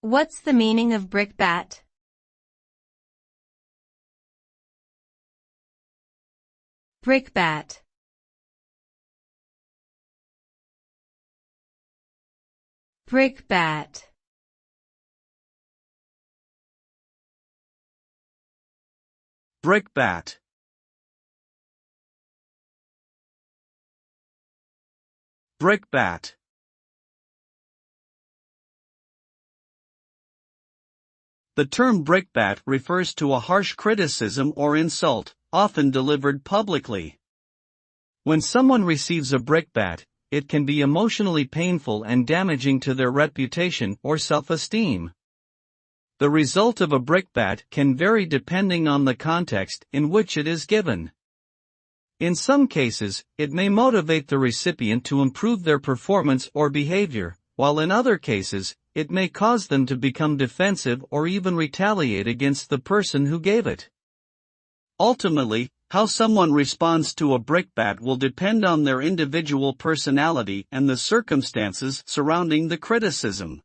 What's the meaning of brickbat? Brickbat. Brickbat. Brickbat. Brickbat. The term brickbat refers to a harsh criticism or insult, often delivered publicly. When someone receives a brickbat, it can be emotionally painful and damaging to their reputation or self-esteem. The result of a brickbat can vary depending on the context in which it is given. In some cases, it may motivate the recipient to improve their performance or behavior, while in other cases, it may cause them to become defensive or even retaliate against the person who gave it. Ultimately, how someone responds to a brickbat will depend on their individual personality and the circumstances surrounding the criticism.